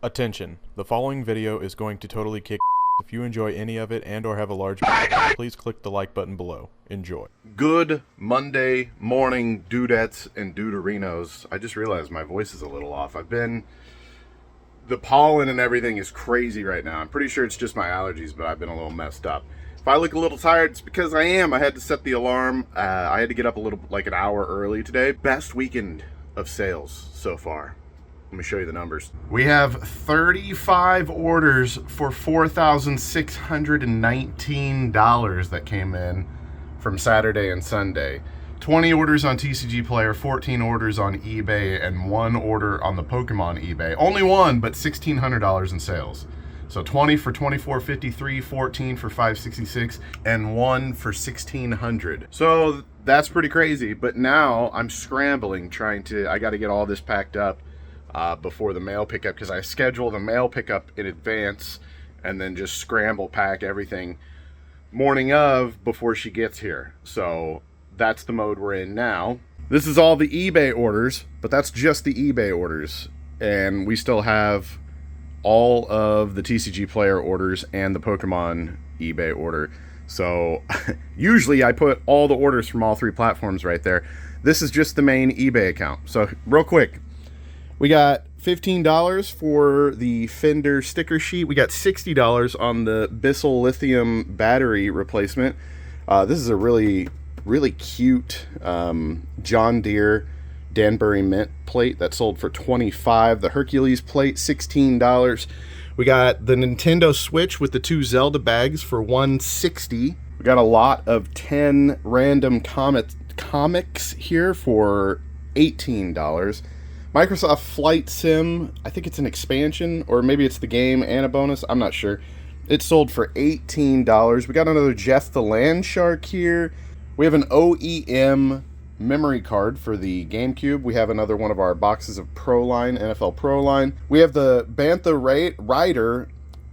Attention, the following video is going to totally kick. If you enjoy any of it and or have a large please click the like button below. Enjoy. Good Monday morning, dudettes and duderinos. I just realized my voice is a little off. The pollen and everything is crazy right now. I'm pretty sure it's just my allergies, but I've been a little messed up. If I look a little tired, it's because I am. I had to set the alarm. I had to get up like an hour early today. Best weekend of sales so far. Let me show you the numbers. We have 35 orders for $4,619 that came in from Saturday and Sunday. 20 orders on TCG Player, 14 orders on eBay, and 1 order on the Pokemon eBay. Only one, but $1,600 in sales. So 20 for $2,453, 14 for $566, and 1 for $1,600. So that's pretty crazy. But now I'm scrambling, I got to get all this packed up before the mail pickup, because I schedule the mail pickup in advance and then just scramble pack everything morning of before she gets here. So that's the mode we're in now. This is all the eBay orders, but that's just the eBay orders, and we still have all of the TCG Player orders and the Pokemon eBay order. So usually I put all the orders from all 3 platforms right there. This is just the main eBay account. So real quick, we got $15 for the Fender sticker sheet. We got $60 on the Bissell lithium battery replacement. This is a really cute John Deere Danbury Mint plate that sold for $25. The Hercules plate, $16. We got the Nintendo Switch with the 2 Zelda bags for $160. We got a lot of 10 random comics here for $18. Microsoft Flight Sim, I think it's an expansion, or maybe it's the game and a bonus, I'm not sure. It sold for $18. We got another Jeff the Land Shark here. We have an OEM memory card for the GameCube. We have another one of our boxes of Pro Line, NFL Pro Line. We have the Bantha Rider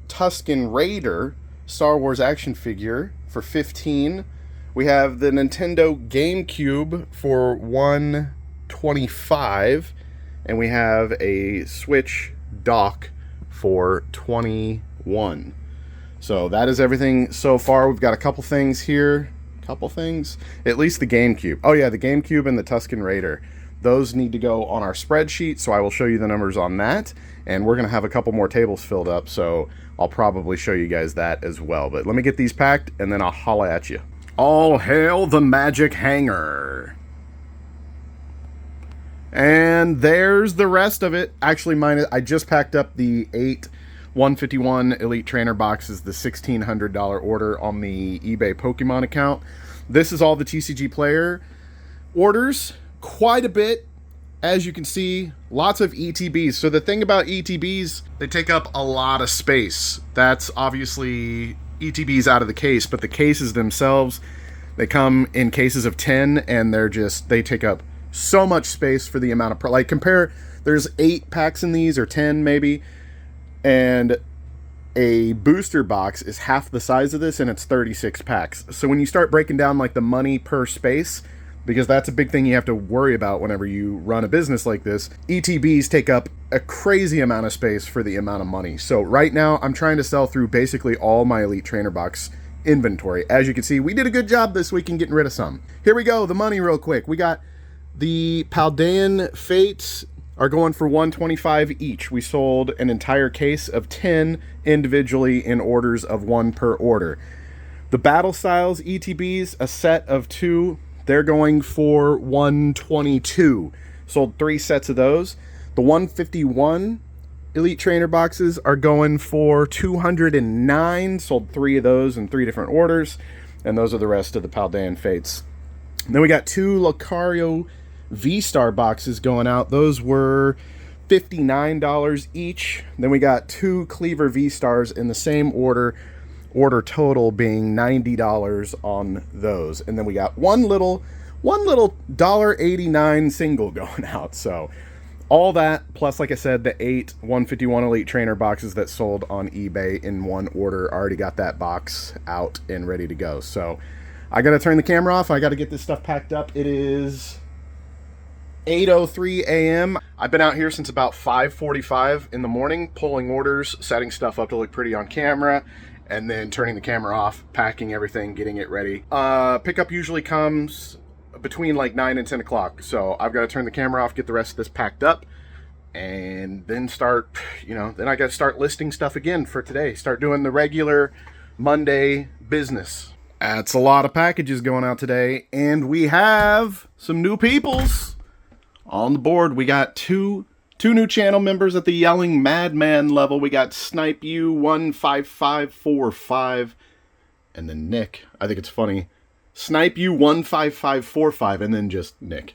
Tusken Raider Star Wars action figure for $15. We have the Nintendo GameCube for $125. And we have a Switch dock for $21. So that is everything so far. We've got a couple things here. At least the GameCube. Oh yeah, the GameCube and the Tusken Raider. Those need to go on our spreadsheet, so I will show you the numbers on that. And we're going to have a couple more tables filled up, so I'll probably show you guys that as well. But let me get these packed, and then I'll holla at you. All hail the Magic Hanger. And there's the rest of it. Actually, I just packed up the 8 151 Elite Trainer boxes, the $1,600 order on the eBay Pokemon account. This is all the TCG Player orders. Quite a bit, as you can see. Lots of ETBs. So the thing about ETBs, they take up a lot of space. That's obviously ETBs out of the case, but the cases themselves, they come in cases of 10, and they take up so much space for the amount of there's 8 packs in these, or 10 maybe, and a booster box is half the size of this, and it's 36 packs. So when you start breaking down like the money per space, because that's a big thing you have to worry about whenever you run a business like this, ETBs take up a crazy amount of space for the amount of money. So right now I'm trying to sell through basically all my Elite Trainer box inventory. As you can see, we did a good job this week in getting rid of some. Here we go, the money real quick. We got the Paldean Fates are going for $125 each. We sold an entire case of 10 individually in orders of 1 per order. The Battle Styles ETBs, a set of 2, they're going for $122. Sold 3 sets of those. The 151 Elite Trainer boxes are going for $209. Sold 3 of those in 3 different orders. And those are the rest of the Paldean Fates. Then we got 2 Lucario V-Star boxes going out. Those were $59 each. Then we got 2 Cleaver V-Stars in the same order total being $90 on those. And then we got one little $1.89 single going out. So all that, plus, like I said, the 8 151 Elite Trainer boxes that sold on eBay in 1 order. Already got that box out and ready to go. So I got to turn the camera off. I got to get this stuff packed up. It is 8:03 a.m. I've been out here since about 5:45 in the morning, pulling orders, setting stuff up to look pretty on camera, and then turning the camera off, packing everything, getting it ready. Pickup usually comes between like 9 and 10 o'clock, so I've got to turn the camera off, get the rest of this packed up, and then start, then I got to start listing stuff again for today. Start doing the regular Monday business. That's a lot of packages going out today, and we have some new peoples on the board. We got two new channel members at the Yelling Madman level. We got Snipe U 15545, and then Nick. I think it's funny. Snipe U 15545, and then just Nick.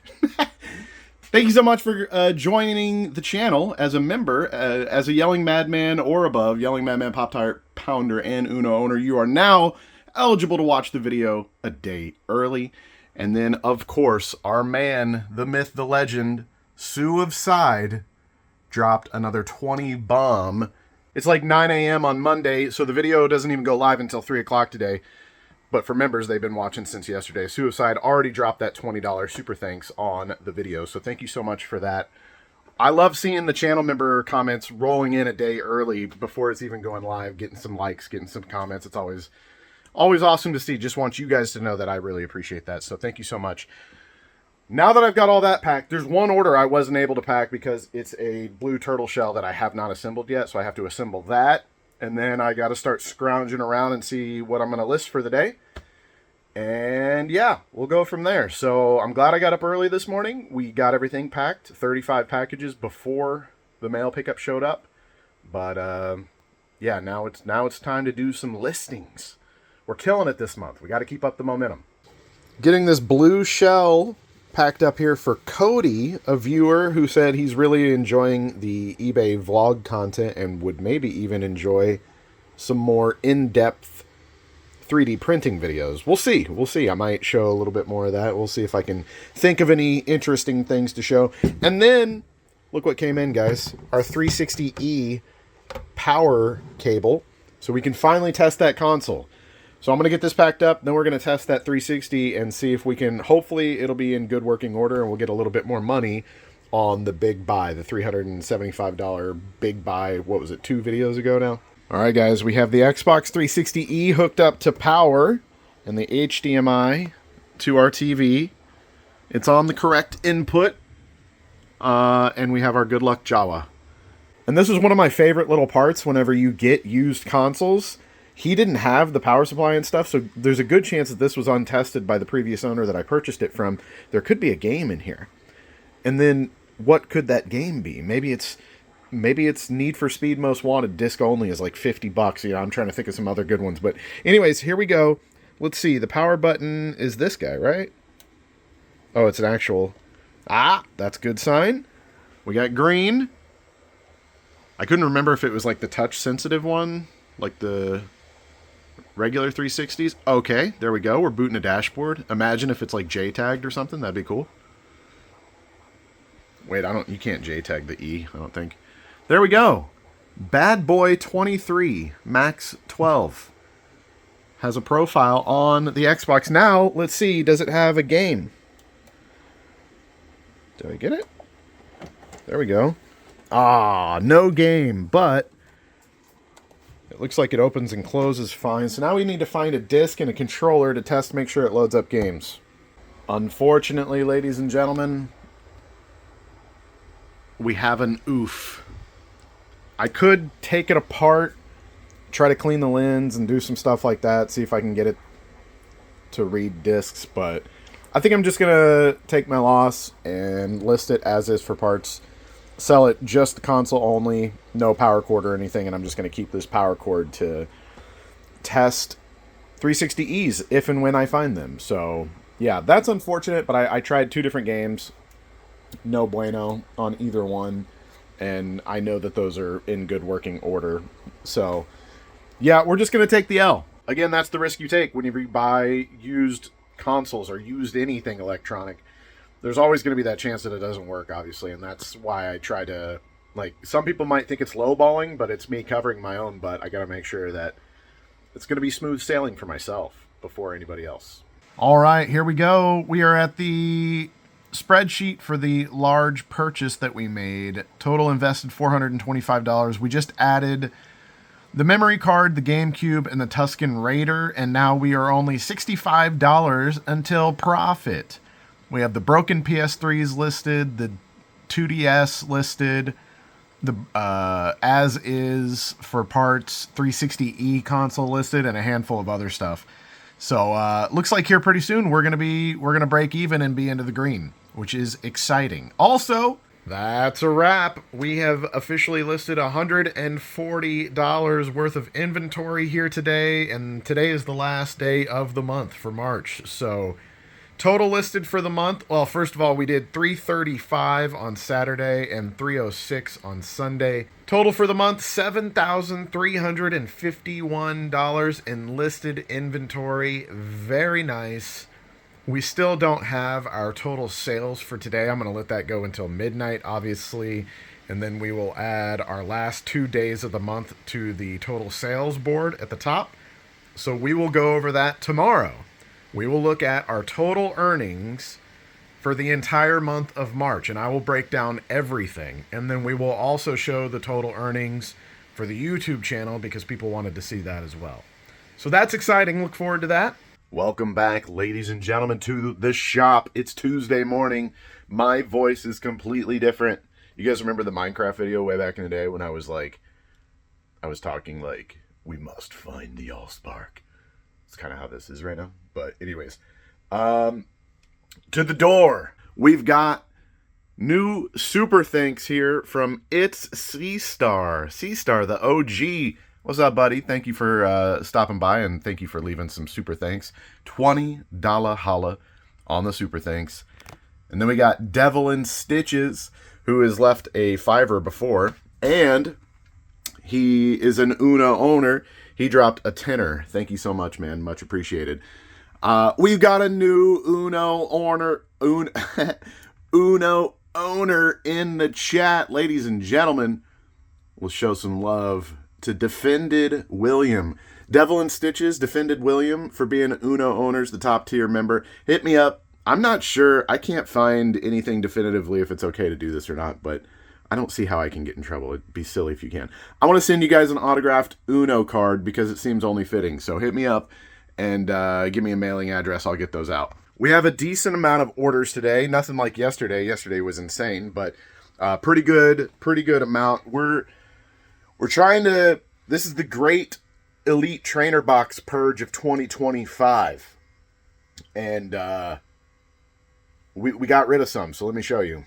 Thank you so much for joining the channel as a member, as a Yelling Madman or above, Yelling Madman Pop-Tart Pounder and Uno owner. You are now eligible to watch the video a day early. And then, of course, our man, the myth, the legend, Sue of Side, dropped another 20 bomb. It's like 9 a.m. on Monday, so the video doesn't even go live until 3 o'clock today. But for members, they've been watching since yesterday. Sue of Side already dropped that $20 super thanks on the video, so thank you so much for that. I love seeing the channel member comments rolling in a day early before it's even going live, getting some likes, getting some comments. It's always awesome to see. Just want you guys to know that I really appreciate that. So thank you so much. Now that I've got all that packed, there's one order I wasn't able to pack because it's a blue turtle shell that I have not assembled yet. So I have to assemble that. And then I got to start scrounging around and see what I'm going to list for the day. And yeah, we'll go from there. So I'm glad I got up early this morning. We got everything packed, 35 packages before the mail pickup showed up. But yeah, now it's time to do some listings. We're killing it this month. We got to keep up the momentum. Getting this blue shell packed up here for Cody, a viewer who said he's really enjoying the eBay vlog content and would maybe even enjoy some more in-depth 3D printing videos. We'll see. We'll see. I might show a little bit more of that. We'll see if I can think of any interesting things to show. And then, look what came in, guys. Our 360E power cable. So we can finally test that console. So I'm going to get this packed up, then we're going to test that 360 and see if we can, hopefully it'll be in good working order and we'll get a little bit more money on the big buy, the $375 big buy, what was it, 2 videos ago now? Alright guys, we have the Xbox 360E hooked up to power and the HDMI to our TV. It's on the correct input, and we have our Good Luck Jawa. And this is one of my favorite little parts whenever you get used consoles. He didn't have the power supply and stuff, so there's a good chance that this was untested by the previous owner that I purchased it from. There could be a game in here. And then, what could that game be? Maybe it's Need for Speed Most Wanted. Disc only is like $50. I'm trying to think of some other good ones. But anyways, here we go. Let's see. The power button is this guy, right? Oh, it's an actual... that's a good sign. We got green. I couldn't remember if it was like the touch-sensitive one, like the regular 360s. Okay, there we go. We're booting a dashboard. Imagine if it's like J-tagged or something. That'd be cool. Wait, you can't J-tag the E, I don't think. There we go. Bad Boy 23, Max 12. Has a profile on the Xbox. Now, let's see, does it have a game? Did I get it? There we go. No game, but it looks like it opens and closes fine. So now we need to find a disc and a controller to test, make sure it loads up games. Unfortunately, ladies and gentlemen, we have an oof. I could take it apart, try to clean the lens and do some stuff like that, see if I can get it to read discs, but I think I'm just going to take my loss and list it as is for parts. Sell it just the console only, no power cord or anything, and I'm just going to keep this power cord to test 360Es if and when I find them. So, yeah, that's unfortunate, but I tried 2 different games. No bueno on either one, and I know that those are in good working order. So, yeah, we're just going to take the L. Again, that's the risk you take whenever you buy used consoles or used anything electronic. There's always going to be that chance that it doesn't work, obviously, and that's why I try to, like, some people might think it's lowballing, but it's me covering my own butt. I got to make sure that it's going to be smooth sailing for myself before anybody else. All right, here we go. We are at the spreadsheet for the large purchase that we made. Total invested $425. We just added the memory card, the GameCube, and the Tusken Raider, and now we are only $65 until profit. We have the broken PS3s listed, the 2DS listed, the as is for parts 360e console listed, and a handful of other stuff. So looks like here pretty soon we're gonna break even and be into the green, which is exciting. Also, that's a wrap. We have officially listed $140 worth of inventory here today, and today is the last day of the month for March. So total listed for the month, well, first of all, we did $335 on Saturday and $306 on Sunday. Total for the month, $7,351 in listed inventory. Very nice. We still don't have our total sales for today. I'm going to let that go until midnight, obviously, and then we will add our last 2 days of the month to the total sales board at the top. So we will go over that tomorrow. We will look at our total earnings for the entire month of March, and I will break down everything. And then we will also show the total earnings for the YouTube channel because people wanted to see that as well. So that's exciting. Look forward to that. Welcome back, ladies and gentlemen, to the shop. It's Tuesday morning. My voice is completely different. You guys remember the Minecraft video way back in the day when I was talking like, we must find the Allspark. It's kind of how this is right now. But anyways, to the door. We've got new super thanks here from It's C-Star. C-Star, the OG. What's up, buddy? Thank you for stopping by, and thank you for leaving some super thanks. $20 holla on the super thanks. And then we got Devil in Stitches, who has left a $5 before, and he is an Uno owner. He dropped a $10. Thank you so much, man. Much appreciated. We've got a new Uno owner in the chat. Ladies and gentlemen, we'll show some love to Defended William. Devil in Stitches, Defended William, for being Uno owners, the top tier member. Hit me up. I'm not sure. I can't find anything definitively if it's okay to do this or not, but I don't see how I can get in trouble. It'd be silly if you can. I want to send you guys an autographed Uno card because it seems only fitting. So hit me up and give me a mailing address. I'll get those out. We have a decent amount of orders today. Nothing like yesterday. Yesterday was insane, but pretty good amount. We're trying to... This is the Great Elite Trainer Box Purge of 2025. And we got rid of some, so let me show you.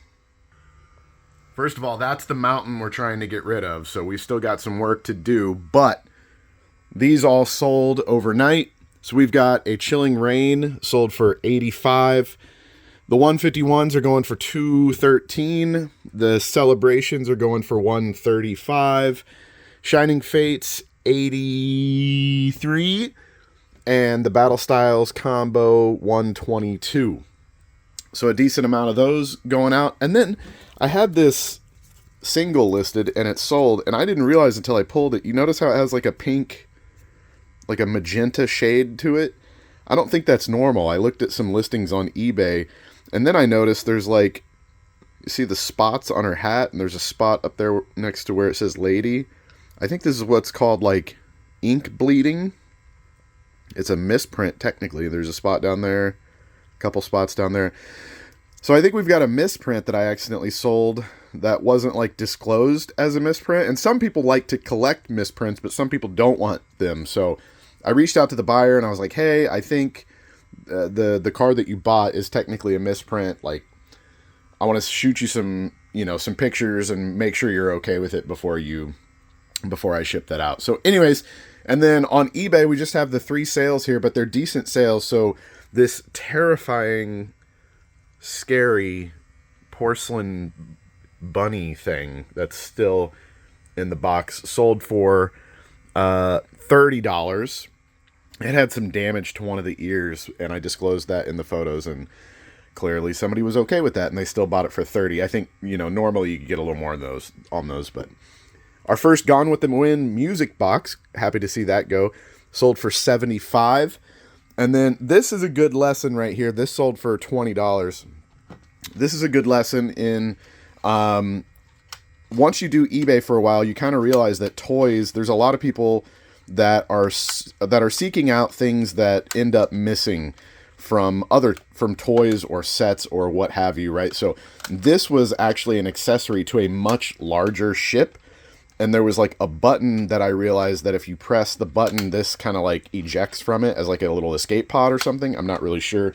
First of all, that's the mountain we're trying to get rid of, so we've still got some work to do, but these all sold overnight. So we've got a Chilling Rain sold for $85. The 151s are going for $213. The Celebrations are going for $135. Shining Fates, $83. And the Battle Styles combo, $122. So a decent amount of those going out. And then I had this single listed and it sold, and I didn't realize until I pulled it. You notice how it has like a pink, like a magenta shade to it? I don't think that's normal. I looked at some listings on eBay, and then I noticed there's like, you see the spots on her hat, and there's a spot up there next to where it says lady. I think this is what's called like ink bleeding. It's a misprint technically. There's a spot down there, a couple spots down there. So I think we've got a misprint that I accidentally sold that wasn't like disclosed as a misprint. And some people like to collect misprints, but some people don't want them. So I reached out to the buyer and I was like, hey, I think the card that you bought is technically a misprint. Like, I want to shoot you some, some pictures and make sure you're okay with it before I ship that out. So anyways, and then on eBay, we just have the 3 sales here, but they're decent sales. So this terrifying, scary porcelain bunny thing that's still in the box sold for $30. It had some damage to one of the ears, and I disclosed that in the photos, and clearly somebody was okay with that, and they still bought it for $30. I think, normally you could get a little more on those, but our first Gone with the Wind music box, happy to see that go, sold for $75. And then this is a good lesson right here. This sold for $20. this is a good lesson in once you do eBay for a while, you kind of realize that toys, there's a lot of people that are seeking out things that end up missing from toys or sets or what have you, right? So this was actually an accessory to a much larger ship, and there was like a button that I realized that if you press the button, this kind of like ejects from it as like a little escape pod or something. I'm not really sure.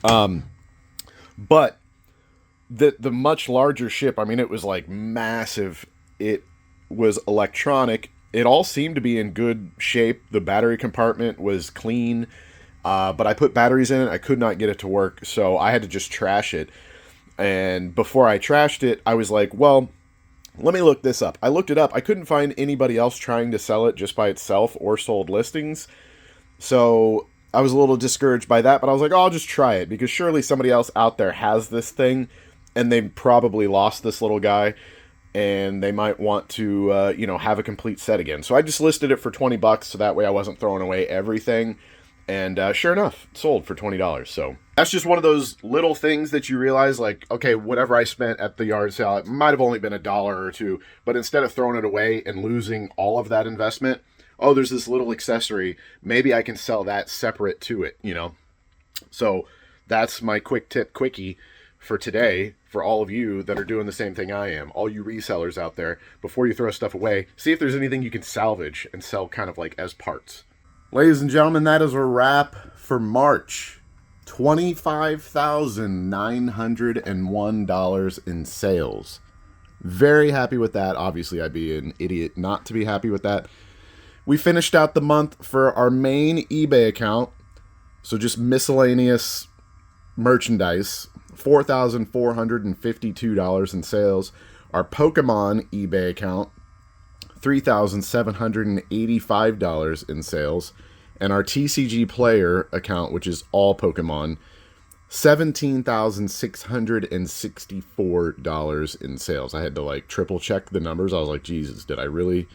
But the much larger ship, I mean, it was like massive. It was electronic. It all seemed to be in good shape. The battery compartment was clean, but I put batteries in it. I could not get it to work, so I had to just trash it. And before I trashed it, I was like, well, let me look this up. I looked it up. I couldn't find anybody else trying to sell it just by itself or sold listings. So I was a little discouraged by that, but I was like, oh, I'll just try it because surely somebody else out there has this thing and they probably lost this little guy and they might want to, have a complete set again. So I just listed it for $20 so that way I wasn't throwing away everything. And sure enough, it sold for $20. So that's just one of those little things that you realize, like, okay, whatever I spent at the yard sale, it might have only been $1 or $2, but instead of throwing it away and losing all of that investment, oh, there's this little accessory. Maybe I can sell that separate to it, So that's my quick tip quickie for today for all of you that are doing the same thing I am. All you resellers out there, before you throw stuff away, see if there's anything you can salvage and sell kind of like as parts. Ladies and gentlemen, that is a wrap for March. $25,901 in sales. Very happy with that. Obviously, I'd be an idiot not to be happy with that. We finished out the month for our main eBay account, so just miscellaneous merchandise, $4,452 in sales. Our Pokemon eBay account, $3,785 in sales. And our TCG Player account, which is all Pokemon, $17,664 in sales. I had to triple check the numbers. I was like, Jesus, did I really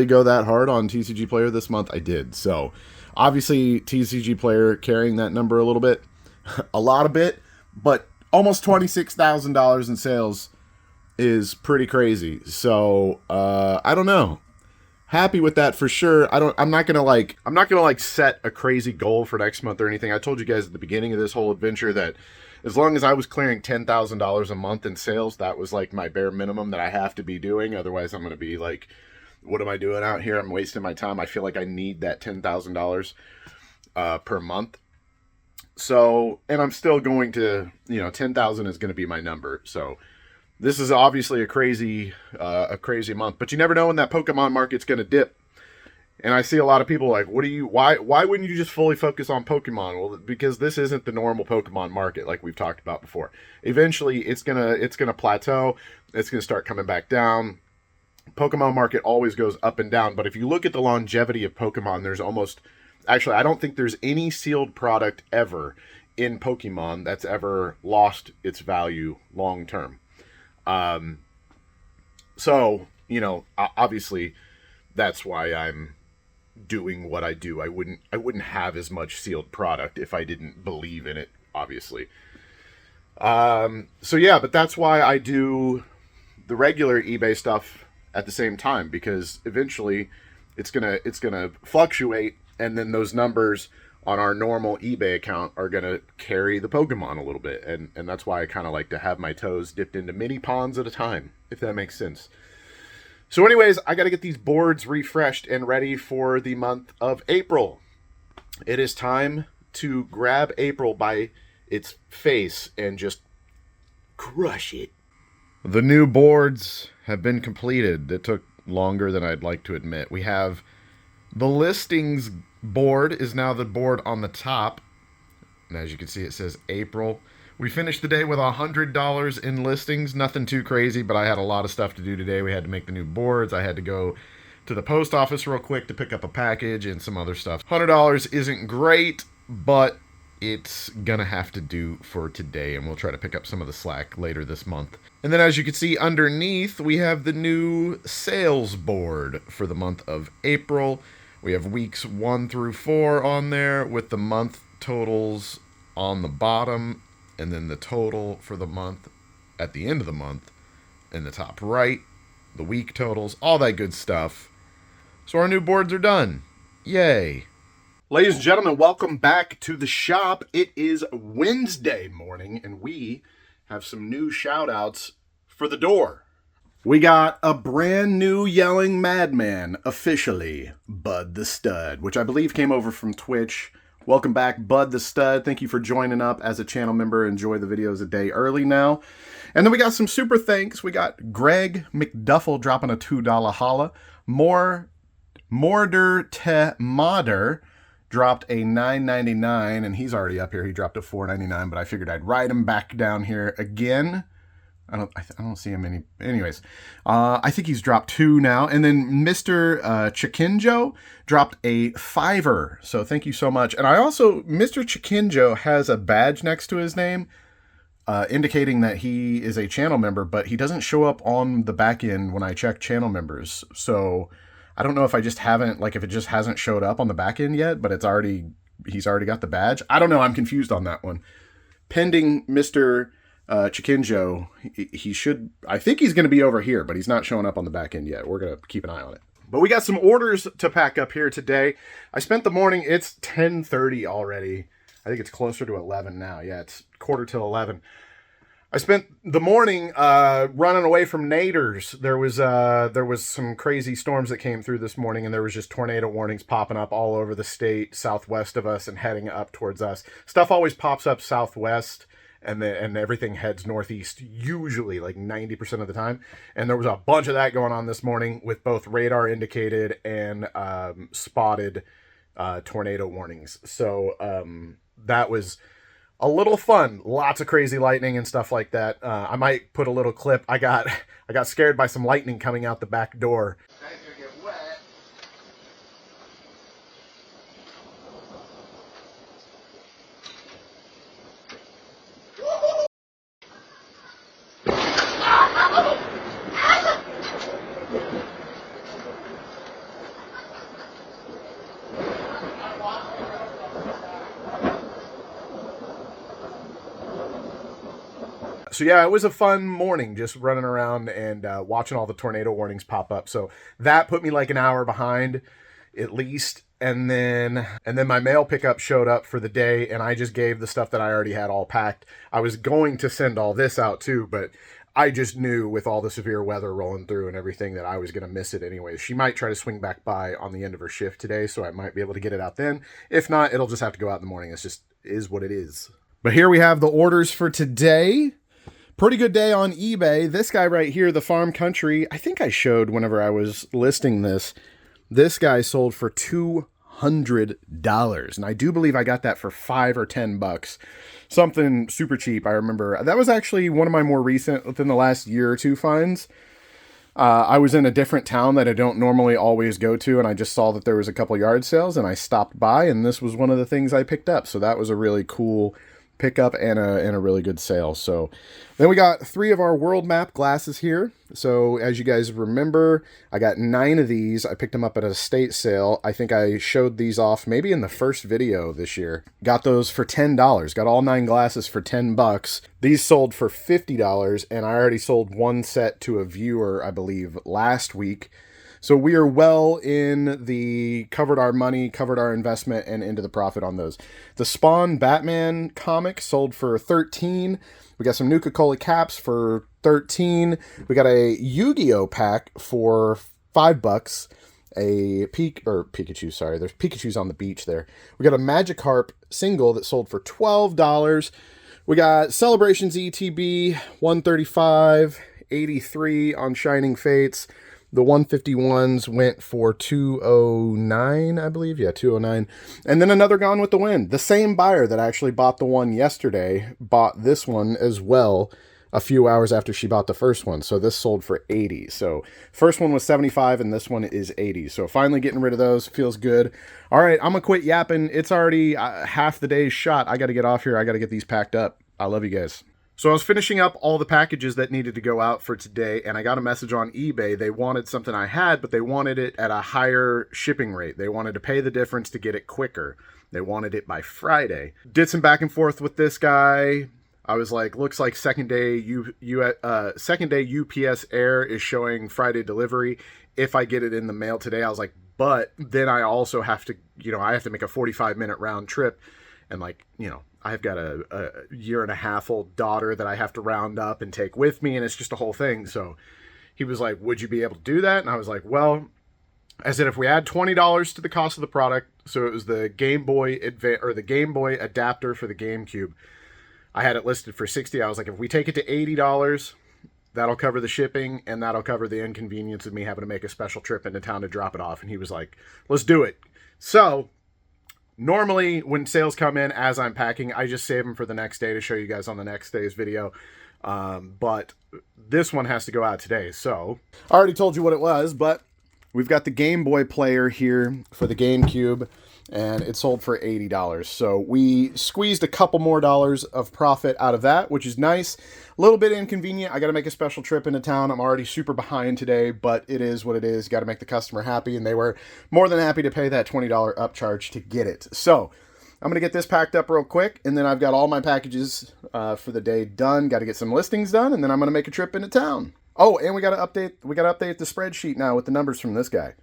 go that hard on TCG Player this month? I did. So obviously TCG Player carrying that number a little bit, a lot of bit, but almost $26,000 in sales is pretty crazy. So I don't know. Happy with that for sure. I'm not gonna set a crazy goal for next month or anything. I told you guys at the beginning of this whole adventure that as long as I was clearing $10,000 a month in sales, that was my bare minimum that I have to be doing. Otherwise, I'm gonna be like, what am I doing out here? I'm wasting my time. I feel like I need that $10,000 per month. So, and I'm still going to, 10,000 is going to be my number. So this is obviously a crazy month, but you never know when that Pokemon market's going to dip. And I see a lot of people like, why wouldn't you just fully focus on Pokemon? Well, because this isn't the normal Pokemon market like we've talked about before. Eventually it's going to plateau. It's going to start coming back down. Pokemon market always goes up and down, but if you look at the longevity of Pokemon, I don't think there's any sealed product ever in Pokemon that's ever lost its value long term. So, obviously that's why I'm doing what I do. I wouldn't have as much sealed product if I didn't believe in it, obviously. So yeah, but that's why I do the regular eBay stuff at the same time, because eventually it's gonna fluctuate, and then those numbers on our normal eBay account are gonna carry the Pokemon a little bit, and that's why I kind of like to have my toes dipped into mini ponds at a time, if that makes sense. So anyways, I got to get these boards refreshed and ready for the month of April. It is time to grab April by its face and just crush it. The new boards have been completed. It took longer than I'd like to admit. We have the listings board is now the board on the top. And as you can see, it says April. We finished the day with $100 in listings. Nothing too crazy, but I had a lot of stuff to do today. We had to make the new boards. I had to go to the post office real quick to pick up a package and some other stuff. $100 isn't great, but it's gonna have to do for today, and we'll try to pick up some of the slack later this month. And then as you can see underneath, we have the new sales board for the month of April. We have weeks 1 through 4 on there with the month totals on the bottom. and then the total for the month at the end of the month in the top right, the week totals, all that good stuff. So our new boards are done. Yay. Ladies and gentlemen, welcome back to the shop. It is Wednesday morning, and we have some new shout-outs for the door. We got a brand new Yelling Madman, officially, Bud the Stud, which I believe came over from Twitch. Welcome back, Bud the Stud. Thank you for joining up as a channel member. Enjoy the videos a day early now. And then we got some super thanks. We got Greg McDuffel dropping a $2 holla. Morder Te Modder dropped a $9.99, and he's already up here. He dropped a $4.99, but I figured I'd ride him back down here again. I don't see him any. Anyways, I think he's dropped 2 now. And then Mr. Chikinjo dropped a $5. So thank you so much. And I also, Mr. Chikinjo has a badge next to his name, indicating that he is a channel member, but he doesn't show up on the back end when I check channel members. So I don't know if I just haven't, like, if it just hasn't showed up on the back end yet, but he's already got the badge. I don't know. I'm confused on that one. Pending Mr. Chikinjo, he should, I think he's going to be over here, but he's not showing up on the back end yet. We're going to keep an eye on it. But we got some orders to pack up here today. I spent the morning, it's 10:30 already. I think it's closer to 11 now. Yeah, it's 11:15. I spent the morning running away from naders. There was some crazy storms that came through this morning, and there was just tornado warnings popping up all over the state, southwest of us and heading up towards us. Stuff always pops up southwest, and everything heads northeast, usually like 90% of the time. And there was a bunch of that going on this morning with both radar indicated and spotted tornado warnings. So that was a little fun. Lots of crazy lightning and stuff like that. I might put a little clip. I got scared by some lightning coming out the back door. So yeah, it was a fun morning just running around and watching all the tornado warnings pop up. So that put me like an hour behind at least. And then my mail pickup showed up for the day, and I just gave the stuff that I already had all packed. I was going to send all this out too, but I just knew with all the severe weather rolling through and everything that I was going to miss it anyway. She might try to swing back by on the end of her shift today, so I might be able to get it out then. If not, it'll just have to go out in the morning. It's just is what it is. But here we have the orders for today. Pretty good day on eBay. This guy right here, the Farm Country, I think I showed whenever I was listing this. This guy sold for $200. And I do believe I got that for $5 or $10. Something super cheap. I remember that was actually one of my more recent, within the last year or two, finds. I was in a different town that I don't normally always go to, and I just saw that there was a couple yard sales, and I stopped by, and this was one of the things I picked up. So that was a really cool pickup and a really good sale. So then we got 3 of our world map glasses here. So as you guys remember, I got 9 of these. I picked them up at a estate sale. I think I showed these off maybe in the first video this year. Got those for $10. Got all 9 glasses for $10. These sold for $50, and I already sold 1 set to a viewer, I believe, last week. So we are well in the covered our money, covered our investment, and into the profit on those. The Spawn Batman comic sold for $13. We got some Nuka-Cola caps for $13. We got a Yu-Gi-Oh pack for $5. A Pikachu, sorry. There's Pikachus on the beach there. We got a Magikarp single that sold for $12. We got Celebrations ETB, $135, $83 on Shining Fates. The 151s went for $209, I believe. Yeah, $209. And then another Gone with the Wind. The same buyer that actually bought the one yesterday bought this one as well a few hours after she bought the first one. So this sold for $80. So first one was $75 and this one is $80. So finally getting rid of those. Feels good. All right, I'm going to quit yapping. It's already half the day's shot. I got to get off here. I got to get these packed up. I love you guys. So I was finishing up all the packages that needed to go out for today, and I got a message on eBay. They wanted something I had, but they wanted it at a higher shipping rate. They wanted to pay the difference to get it quicker. They wanted it by Friday. Did some back and forth with this guy. I was like, looks like second day UPS Air is showing Friday delivery. If I get it in the mail today, I was like, but then I also have to, I have to make a 45-minute round trip, and like, I've got a year and a half old daughter that I have to round up and take with me, and it's just a whole thing. So he was like, would you be able to do that? And I was like, well, I said, if we add $20 to the cost of the product, so it was the Game Boy the Game Boy adapter for the GameCube. I had it listed for $60. I was like, if we take it to $80, that'll cover the shipping, and that'll cover the inconvenience of me having to make a special trip into town to drop it off. And he was like, let's do it. So normally when sales come in as I'm packing, I just save them for the next day to show you guys on the next day's video. But this one has to go out today. So I already told you what it was, but we've got the Game Boy player here for the GameCube, and it sold for $80. So we squeezed a couple more dollars of profit out of that, which is nice. A little bit inconvenient. I got to make a special trip into town. I'm already super behind today, but it is what it is. Got to make the customer happy, and they were more than happy to pay that $20 upcharge to get it. So I'm going to get this packed up real quick, and then I've got all my packages for the day done. Got to get some listings done, and then I'm going to make a trip into town. Oh, and we got to update the spreadsheet now with the numbers from this guy.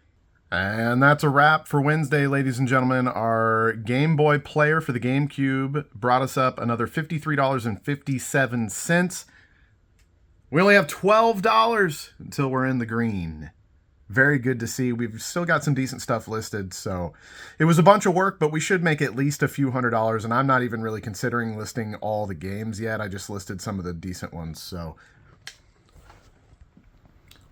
And that's a wrap for Wednesday, ladies and gentlemen. Our Game Boy player for the GameCube brought us up another $53.57. We only have $12 until we're in the green. Very good to see. We've still got some decent stuff listed, so it was a bunch of work, but we should make at least a few $100s, and I'm not even really considering listing all the games yet. I just listed some of the decent ones, so...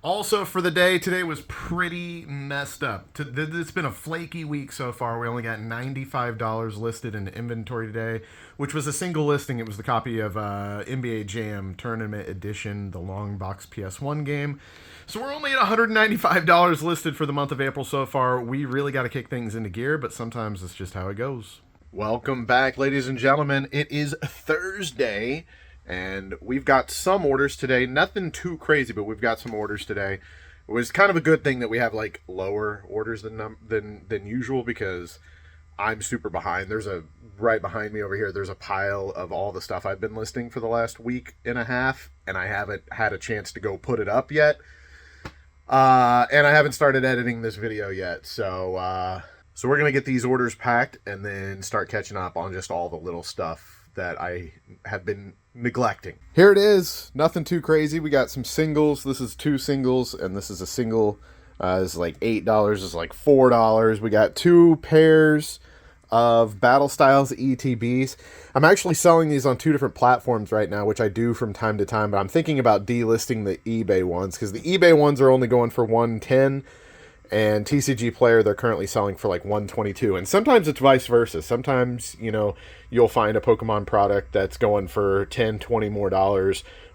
Also for the day, today was pretty messed up. It's been a flaky week so far. We only got $95 listed in inventory today, which was a single listing. It was the copy of NBA Jam Tournament Edition, the long box PS1 game. So we're only at $195 listed for the month of April so far. We really got to kick things into gear, but sometimes it's just how it goes. Welcome back, ladies and gentlemen. It is Thursday. And we've got some orders today. Nothing too crazy, but we've got some orders today. It was kind of a good thing that we have like lower orders than usual, because I'm super behind. Right behind me over here, there's a pile of all the stuff I've been listing for the last week and a half, and I haven't had a chance to go put it up yet. And I haven't started editing this video yet. So we're going to get these orders packed and then start catching up on just all the little stuff that I have been neglecting. Here it is. Nothing too crazy. We got some singles. This is 2 singles, and this is a single. It's like $8. It's like $4. We got 2 pairs of Battle Styles ETBs. I'm actually selling these on 2 different platforms right now, which I do from time to time, but I'm thinking about delisting the eBay ones, because the eBay ones are only going for $110. And TCG Player, they're currently selling for like $122. And sometimes it's vice versa. Sometimes, you'll find a Pokemon product that's going for $10, $20 more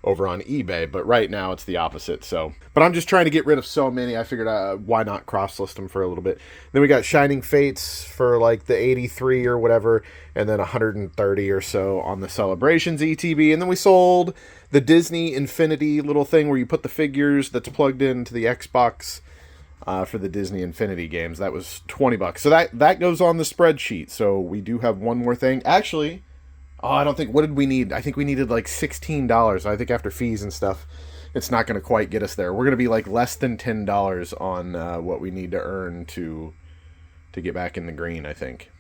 over on eBay. But right now it's the opposite. But I'm just trying to get rid of so many. I figured why not cross-list them for a little bit. Then we got Shining Fates for like the 83 or whatever. And then 130 or so on the Celebrations ETB. And then we sold the Disney Infinity little thing where you put the figures that's plugged into the Xbox for the Disney Infinity games. That was $20. So that goes on the spreadsheet. So we do have one more thing. Actually, I don't think, what did we need? I think we needed like $16. I think after fees and stuff, it's not going to quite get us there. We're going to be like less than $10 on what we need to earn to get back in the green, I think.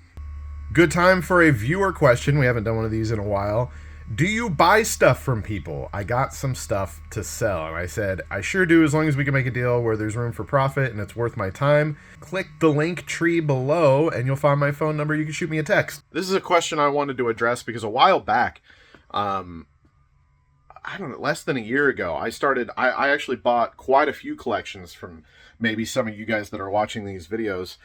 Good time for a viewer question. We haven't done one of these in a while. Do you buy stuff from people? I got some stuff to sell. And I said, I sure do, as long as we can make a deal where there's room for profit and it's worth my time. Click the link tree below and you'll find my phone number. You can shoot me a text. This is a question I wanted to address because a while back, I don't know, less than a year ago, I actually bought quite a few collections from maybe some of you guys that are watching these videos.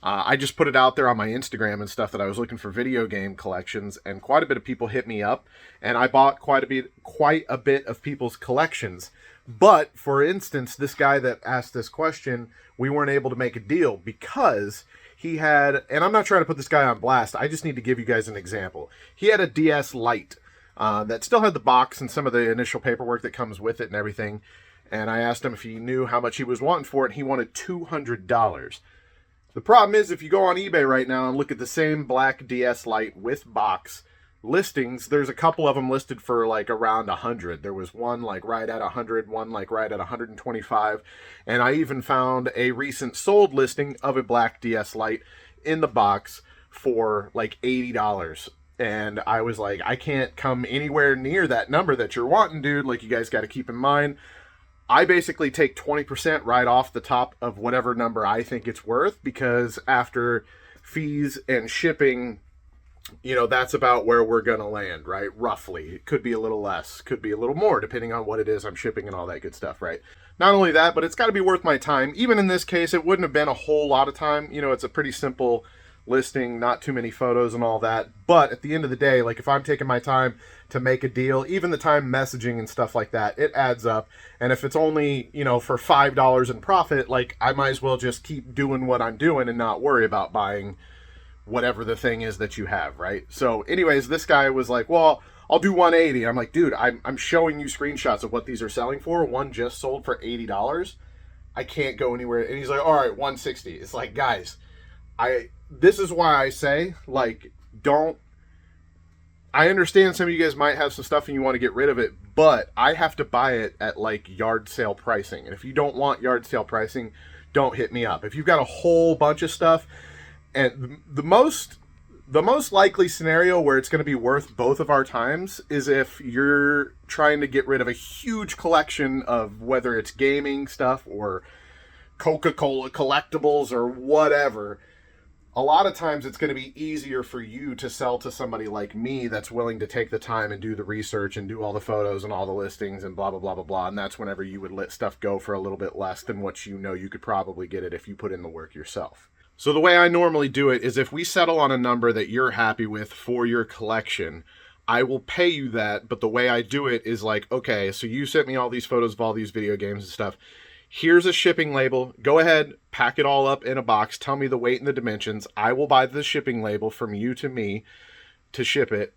I just put it out there on my Instagram and stuff that I was looking for video game collections, and quite a bit of people hit me up, and I bought quite a bit of people's collections. But, for instance, this guy that asked this question, we weren't able to make a deal because he had, and I'm not trying to put this guy on blast, I just need to give you guys an example. He had a DS Lite that still had the box and some of the initial paperwork that comes with it and everything, and I asked him if he knew how much he was wanting for it, and he wanted $200. The problem is, if you go on eBay right now and look at the same black DS Lite with box, listings, there's a couple of them listed for like around 100. There was one like right at 100, one like right at 125, and I even found a recent sold listing of a black DS Lite in the box for like $80. And I was like, I can't come anywhere near that number that you're wanting, dude. Like, you guys got to keep in mind, I basically take 20% right off the top of whatever number I think it's worth, because after fees and shipping, you know, that's about where we're going to land, right? Roughly. It could be a little less, could be a little more, depending on what it is I'm shipping and all that good stuff, right? Not only that, but it's got to be worth my time. Even in this case, it wouldn't have been a whole lot of time. You know, it's a pretty simple listing, not too many photos and all that. But at the end of the day, like, if I'm taking my time to make a deal, even the time messaging and stuff like that, it adds up. And if it's only, you know, for $5 in profit, like, I might as well just keep doing what I'm doing and not worry about buying whatever the thing is that you have, right? So anyways, this guy was like, well, I'll do 180. I'm like, dude, I'm showing you screenshots of what these are selling for. One just sold for $80. I can't go anywhere. And he's like, all right, 160. It's like, guys, this is why I say, like, I understand some of you guys might have some stuff and you want to get rid of it, but I have to buy it at like yard sale pricing. And if you don't want yard sale pricing, don't hit me up. If you've got a whole bunch of stuff, and the most likely scenario where it's going to be worth both of our times is if you're trying to get rid of a huge collection of, whether it's gaming stuff or Coca-Cola collectibles or whatever. A lot of times it's going to be easier for you to sell to somebody like me that's willing to take the time and do the research and do all the photos and all the listings and blah, blah, blah, blah, blah. And that's whenever you would let stuff go for a little bit less than what you know you could probably get it if you put in the work yourself. So the way I normally do it is, if we settle on a number that you're happy with for your collection, I will pay you that. But the way I do it is like, okay, so you sent me all these photos of all these video games and stuff. Here's a shipping label. Go ahead, pack it all up in a box. Tell me the weight and the dimensions. I will buy the shipping label from you to me to ship it.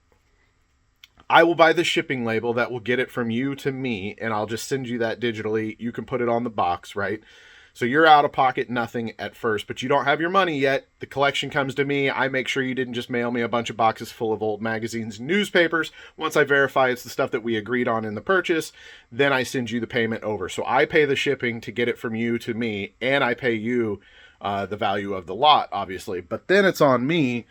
I will buy the shipping label that will get it from you to me, and I'll just send you that digitally. You can put it on the box, right? So you're out of pocket nothing at first, but you don't have your money yet. The collection comes to me. I make sure you didn't just mail me a bunch of boxes full of old magazines and newspapers. Once I verify it's the stuff that we agreed on in the purchase, then I send you the payment over. So I pay the shipping to get it from you to me, and I pay you the value of the lot, obviously. But then it's on me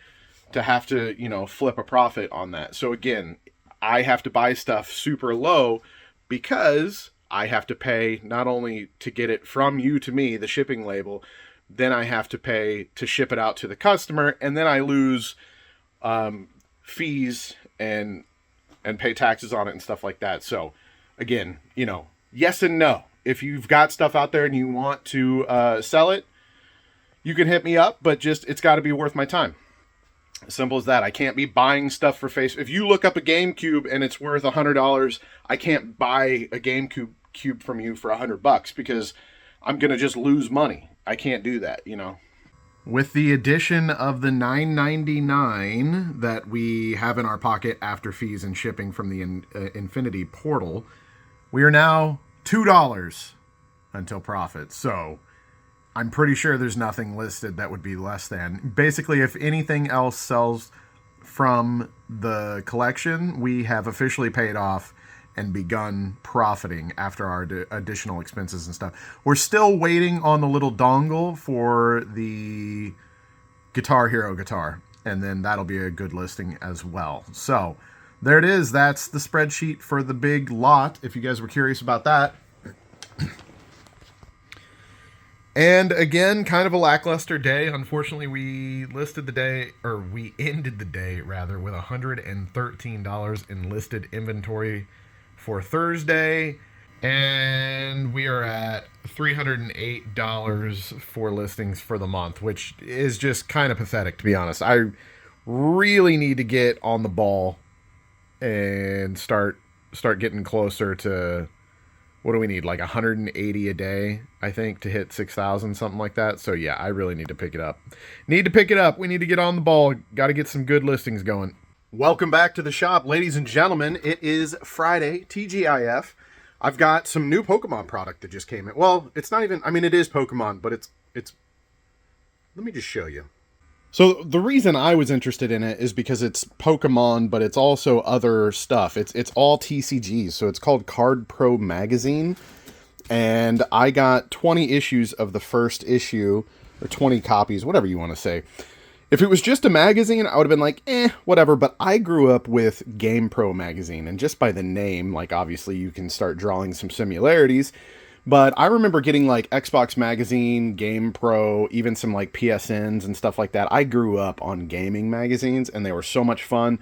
to have to, you know, flip a profit on that. So again, I have to buy stuff super low because I have to pay not only to get it from you to me, the shipping label, then I have to pay to ship it out to the customer, and then I lose fees and pay taxes on it and stuff like that. So again, you know, yes and no. If you've got stuff out there and you want to sell it, you can hit me up, but just, it's got to be worth my time. Simple as that. I can't be buying stuff for face. If you look up a GameCube and it's worth $100, I can't buy a GameCube from you for $100 because I'm gonna just lose money. I can't do that, you know. With the addition of the $9.99 that we have in our pocket after fees and shipping from the Infinity portal, we are now $2 until profit. So I'm pretty sure there's nothing listed that would be less than. Basically, if anything else sells from the collection, we have officially paid off and begun profiting after our additional expenses and stuff. We're still waiting on the little dongle for the Guitar Hero guitar, and then that'll be a good listing as well. So there it is. That's the spreadsheet for the big lot, if you guys were curious about that. And again, kind of a lackluster day. Unfortunately, we ended the day rather with $113 in listed inventory for Thursday, and we are at $308 for listings for the month, which is just kind of pathetic, to be honest. I really need to get on the ball and start getting closer to, what do we need, like 180 a day, I think, to hit 6,000, something like that. So yeah, I really need to pick it up. We need to get on the ball. Got to get some good listings going. Welcome back to the shop, ladies and gentlemen. It is Friday, TGIF. I've got some new Pokemon product that just came in. Well, it's not even, I mean, it is Pokemon, but it's, let me just show you. So the reason I was interested in it is because it's Pokemon, but it's also other stuff. It's all TCGs, so it's called Card Pro Magazine, and I got 20 issues of the first issue, or 20 copies, whatever you want to say. If it was just a magazine, I would have been like, whatever, but I grew up with Game Pro Magazine, and just by the name, like, obviously you can start drawing some similarities. But I remember getting like Xbox Magazine, Game Pro, even some like PSNs and stuff like that. I grew up on gaming magazines and they were so much fun.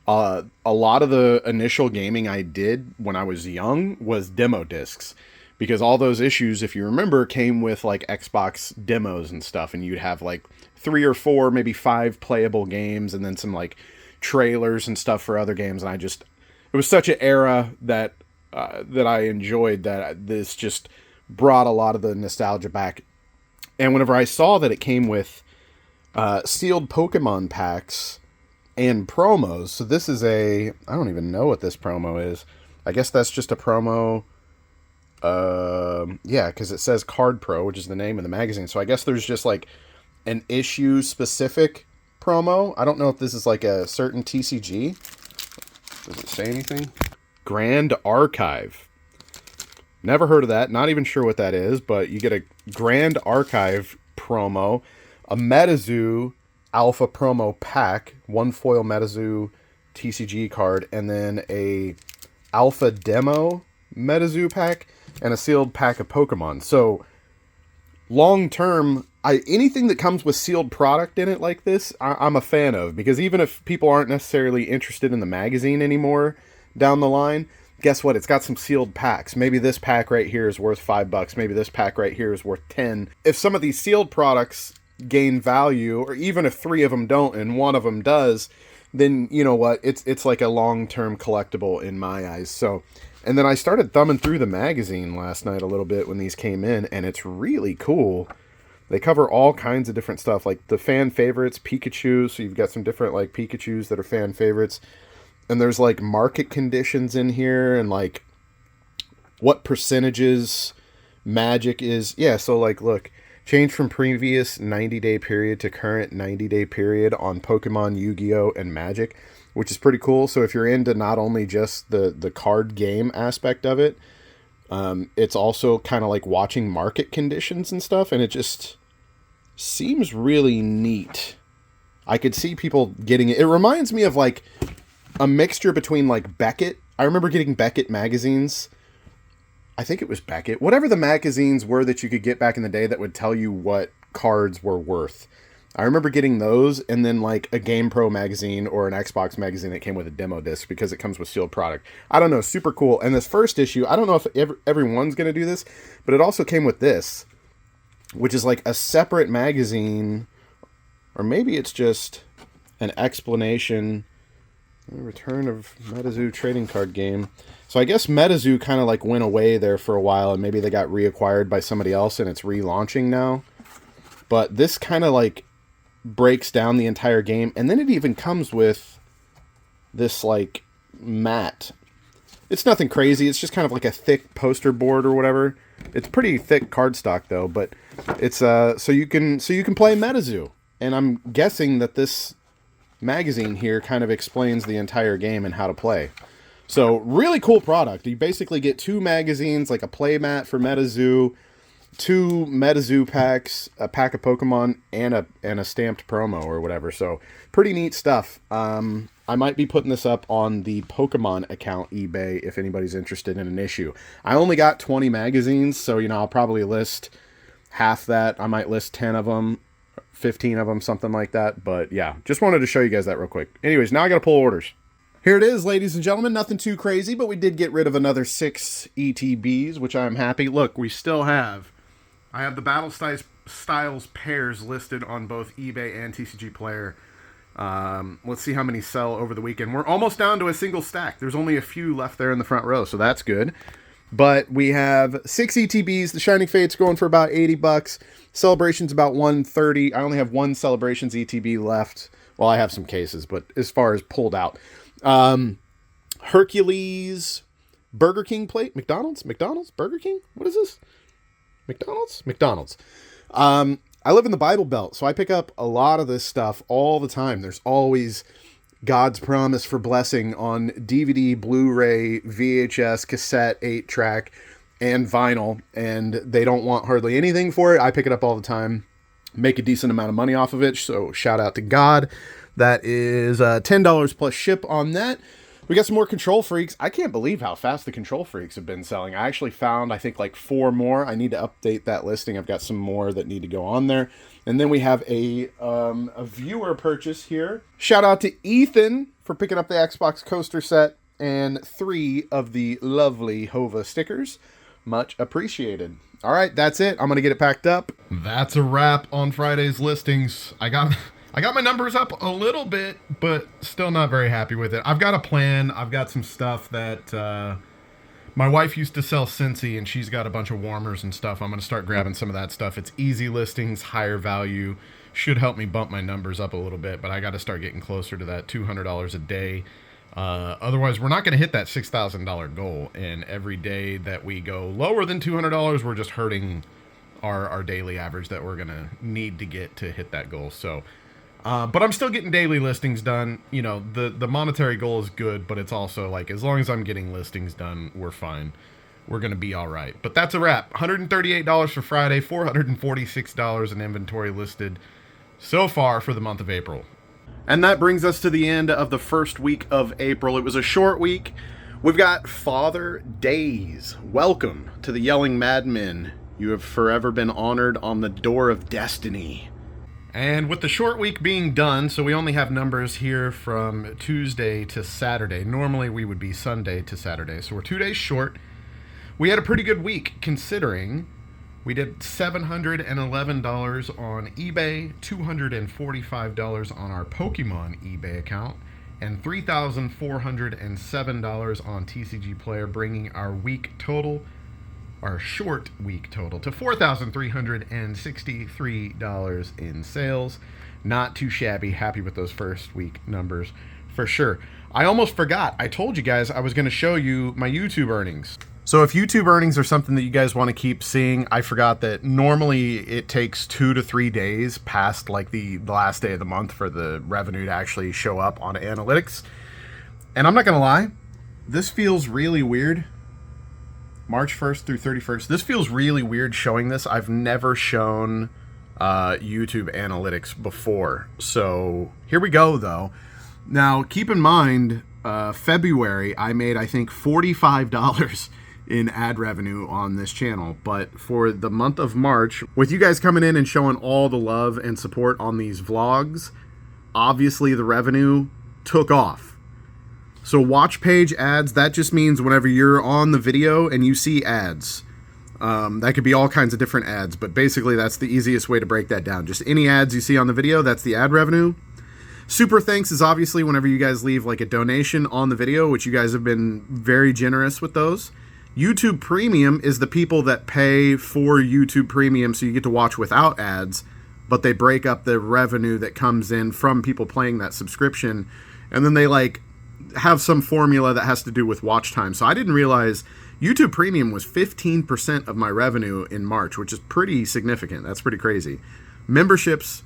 A lot of the initial gaming I did when I was young was demo discs, because all those issues, if you remember, came with like Xbox demos and stuff, and you'd have like 3 or 4, maybe 5 playable games and then some like trailers and stuff for other games. And it was such an era that I enjoyed, that this just brought a lot of the nostalgia back. And whenever I saw that it came with sealed Pokemon packs and promos, so this is I don't even know what this promo is. I guess that's just a promo. Yeah, because it says Card Pro, which is the name of the magazine. So I guess there's just like an issue specific promo. I don't know if this is like a certain TCG. Does it say anything? Grand Archive. Never heard of that. Not even sure what that is, but you get a Grand Archive promo, a MetaZoo Alpha promo pack, 1 foil MetaZoo TCG card, and then a Alpha Demo MetaZoo pack, and a sealed pack of Pokemon. So, long term, anything that comes with sealed product in it like this, I'm a fan of, because even if people aren't necessarily interested in the magazine anymore down the line, guess what? It's got some sealed packs. Maybe this pack right here is worth $5. Maybe this pack right here is worth 10. If some of these sealed products gain value, or even if 3 of them don't and 1 of them does, then you know what? It's like a long-term collectible in my eyes. So, and then I started thumbing through the magazine last night a little bit when these came in, and it's really cool. They cover all kinds of different stuff, like the fan favorites, Pikachu. So you've got some different like Pikachus that are fan favorites. And there's like market conditions in here, and like what percentages Magic is. Yeah, so like look, change from previous 90-day period to current 90-day period on Pokemon, Yu-Gi-Oh, and Magic, which is pretty cool. So if you're into not only just the card game aspect of it, it's also kind of like watching market conditions and stuff, and it just seems really neat. I could see people getting it. It reminds me of like a mixture between like Beckett. I remember getting Beckett magazines. I think it was Beckett. Whatever the magazines were that you could get back in the day that would tell you what cards were worth. I remember getting those, and then like a Game Pro magazine or an Xbox magazine that came with a demo disc, because it comes with sealed product. I don't know, super cool. And this first issue, I don't know if everyone's going to do this, but it also came with this, which is like a separate magazine, or maybe it's just an explanation. Return of MetaZoo trading card game. So I guess MetaZoo kind of like went away there for a while, and maybe they got reacquired by somebody else and it's relaunching now. But this kind of like breaks down the entire game, and then it even comes with this like mat. It's nothing crazy. It's just kind of like a thick poster board or whatever. It's pretty thick cardstock though, but it's so you can play MetaZoo. And I'm guessing that this magazine here kind of explains the entire game and how to play. So really cool product. You basically get 2 magazines, like a play mat for MetaZoo, 2 MetaZoo packs, a pack of Pokemon, and a stamped promo or whatever. So pretty neat stuff. I might be putting this up on the Pokemon account eBay if anybody's interested in an issue. I only got 20 magazines, so I'll probably list half that. I might list 10 of them. 15 of them, something like that. But yeah, just wanted to show you guys that real quick. Anyways, now I gotta pull orders. Here it is, ladies and gentlemen. Nothing too crazy, but we did get rid of another 6 ETBs, which I'm happy. Look, we still have... I have the Battle Styles pairs listed on both eBay and TCG Player. Let's see how many sell over the weekend. We're almost down to a single stack. There's only a few left there in the front row, so that's good. But we have 6 ETBs. The Shining Fate's going for about $80. Celebration's about $130. I only have 1 Celebrations ETB left. Well, I have some cases, but as far as pulled out. Hercules, Burger King plate, McDonald's, Burger King? What is this? McDonald's. I live in the Bible Belt, so I pick up a lot of this stuff all the time. There's always God's Promise for Blessing on DVD, Blu-ray, VHS, cassette, 8-track, and vinyl, and they don't want hardly anything for it. I pick it up all the time, make a decent amount of money off of it, so shout out to God. That is $10 plus ship on that. We got some more Control Freaks. I can't believe how fast the Control Freaks have been selling. I actually found, I think, like 4 more. I need to update that listing. I've got some more that need to go on there. And then we have a viewer purchase here. Shout out to Ethan for picking up the Xbox coaster set and 3 of the lovely Hova stickers. Much appreciated. All right, that's it. I'm going to get it packed up. That's a wrap on Friday's listings. I got my numbers up a little bit, but still not very happy with it. I've got a plan. I've got some stuff that my wife used to sell Scentsy, and she's got a bunch of warmers and stuff. I'm going to start grabbing some of that stuff. It's easy listings, higher value. Should help me bump my numbers up a little bit, but I got to start getting closer to that $200 a day. Otherwise, we're not going to hit that $6,000 goal. And every day that we go lower than $200, we're just hurting our daily average that we're going to need to get to hit that goal. So... but I'm still getting daily listings done. You know, the monetary goal is good, but it's also like, as long as I'm getting listings done, we're fine. We're going to be all right. But that's a wrap. $138 for Friday, $446 in inventory listed so far for the month of April. And that brings us to the end of the first week of April. It was a short week. We've got Father Days. Welcome to the Yelling Madmen. You have forever been honored on the door of destiny. And with the short week being done, so we only have numbers here from Tuesday to Saturday. Normally we would be Sunday to Saturday, so we're 2 days short. We had a pretty good week, considering we did $711 on eBay, $245 on our Pokemon eBay account, and $3,407 on TCG Player, bringing our week total, our short week total, to $4,363 in sales. Not too shabby. Happy with those first week numbers for sure. I almost forgot. I told you guys I was going to show you my YouTube earnings. So if YouTube earnings are something that you guys want to keep seeing, I forgot that normally it takes 2 to 3 days past like the last day of the month for the revenue to actually show up on analytics. And I'm not going to lie, this feels really weird. March 1st through 31st. This feels really weird showing this. I've never shown YouTube analytics before. So here we go, though. Now, keep in mind, February, I made, I think, $45 in ad revenue on this channel. But for the month of March, with you guys coming in and showing all the love and support on these vlogs, obviously the revenue took off. So watch page ads, that just means whenever you're on the video and you see ads. That could be all kinds of different ads, but basically that's the easiest way to break that down. Just any ads you see on the video, that's the ad revenue. Super thanks is obviously whenever you guys leave like a donation on the video, which you guys have been very generous with those. YouTube Premium is the people that pay for YouTube Premium, so you get to watch without ads, but they break up the revenue that comes in from people paying that subscription, and then they like have some formula that has to do with watch time. So I didn't realize YouTube Premium was 15% of my revenue in March, which is pretty significant. That's pretty crazy. Memberships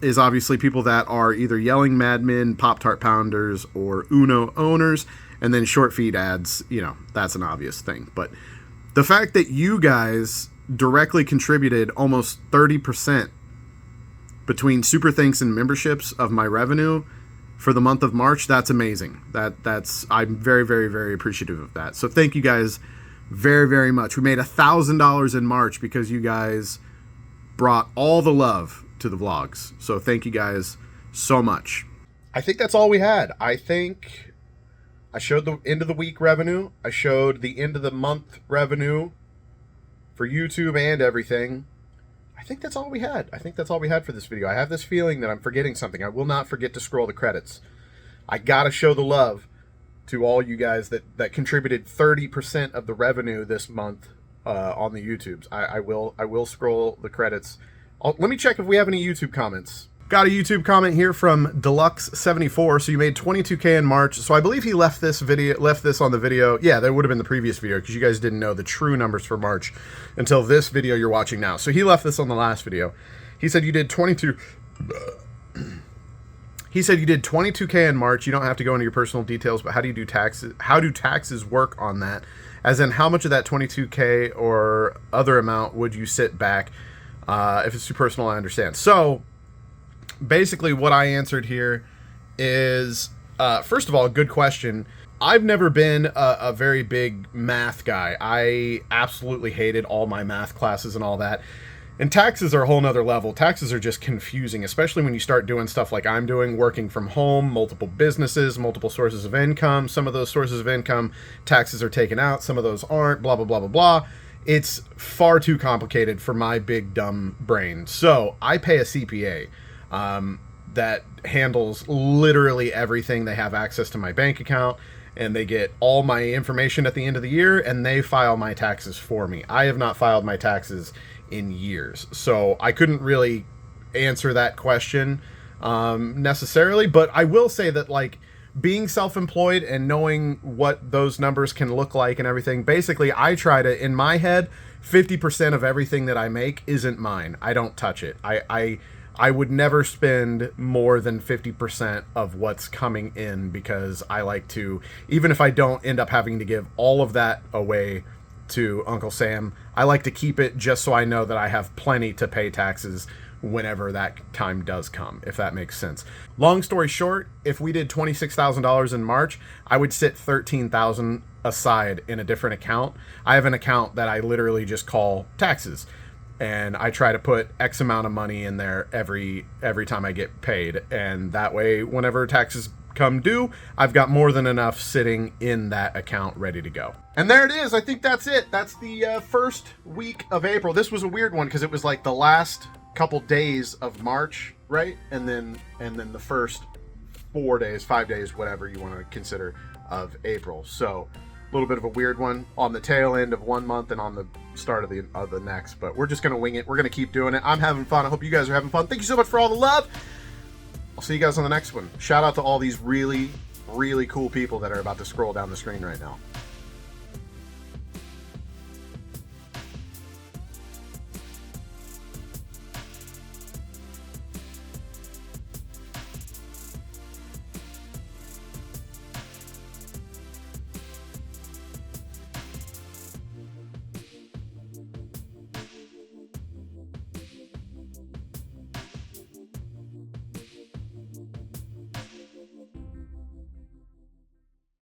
is obviously people that are either Yelling Madmen, Pop-Tart Pounders, or Uno owners. And then short feed ads, you know, that's an obvious thing. But the fact that you guys directly contributed almost 30% between super thanks and memberships of my revenue for the month of March, that's amazing. I'm very, very, very appreciative of that. So thank you guys very, very much. We made $1,000 in March because you guys brought all the love to the vlogs. So thank you guys so much. I think that's all we had. I think I showed the end of the week revenue. I showed the end of the month revenue for YouTube and everything. I think that's all we had. I think that's all we had for this video. I have this feeling that I'm forgetting something. I will not forget to scroll the credits. I gotta show the love to all you guys that contributed 30% of the revenue this month on the YouTubes. I will scroll the credits. Let me check if we have any YouTube comments. Got a YouTube comment here from Deluxe74. So you made 22K in March. So I believe he left this on the video. Yeah, that would have been the previous video because you guys didn't know the true numbers for March until this video you're watching now. So he left this on the last video. He said you did 22. He said you did 22K in March. You don't have to go into your personal details, but how do you do taxes? How do taxes work on that? As in, how much of that 22K or other amount would you sit back? If it's too personal, I understand. So basically what I answered here is, first of all, good question. I've never been a very big math guy. I absolutely hated all my math classes and all that. And taxes are a whole nother level. Taxes are just confusing, especially when you start doing stuff like I'm doing, working from home, multiple businesses, multiple sources of income. Some of those sources of income, taxes are taken out. Some of those aren't, blah, blah, blah, blah, blah. It's far too complicated for my big, dumb brain. So I pay a CPA that handles literally everything. They have access to my bank account, and they get all my information at the end of the year, and they file my taxes for me. I have not filed my taxes in years, so I couldn't really answer that question necessarily, but I will say that, like, being self-employed and knowing what those numbers can look like and everything, basically I try to, in my head, 50% of everything that I make isn't mine. I don't touch it. I would never spend more than 50% of what's coming in, because I like to, even if I don't end up having to give all of that away to Uncle Sam, I like to keep it just so I know that I have plenty to pay taxes whenever that time does come, if that makes sense. Long story short, if we did $26,000 in March, I would sit $13,000 aside in a different account. I have an account that I literally just call taxes, and I try to put X amount of money in there every time I get paid, and that way whenever taxes come due, I've got more than enough sitting in that account ready to go. And there it is. I think that's it. That's the first week of April. This was a weird one because it was like the last couple days of March, right? And then the first 4 days, 5 days, whatever you want to consider, of April. So a little bit of a weird one on the tail end of one month and on the start of the next, but we're just going to wing it. We're going to keep doing it. I'm having fun. I hope you guys are having fun. Thank you so much for all the love. I'll see you guys on the next one. Shout out to all these really, really cool people that are about to scroll down the screen right now.